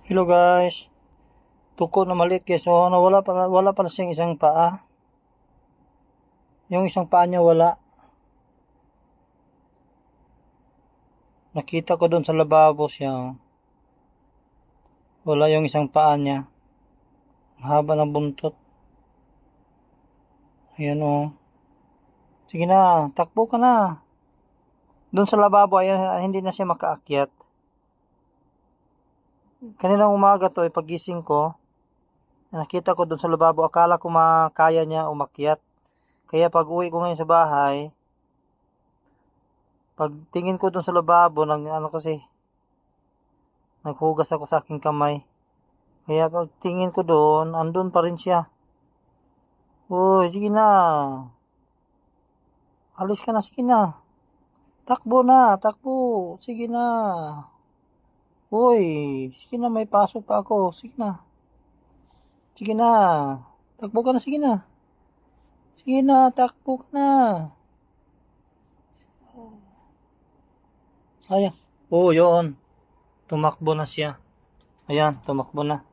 Hello guys, tuko na maliit guys. So wala pa siyang isang paa. Yung isang paa niya wala. Nakita ko doon sa lababo siya. Wala yung isang paa niya. Ang haba ng buntot. Ayan oh. Sige na, takbo ka na. Doon sa lababo ayan, hindi na siya makaakyat. Kaninang umaga to pagising ko, nakita ko doon sa lababo, akala ko makaya niya umakyat. Kaya pag uwi ko ngayon sa bahay, pag tingin ko doon sa lababo, naghugas ako sa aking kamay. Kaya pag tingin ko doon, andun pa rin siya. Uy, sige na. Alis ka na, sige na. Takbo na, takbo. Sige na. Uy, sige na, may pasok pa ako. Sige na. Sige na. Takbo ka na, sige na. Sige na, takbo ka na. Ayan. Oh, yun. Tumakbo na siya. Ayan, tumakbo na.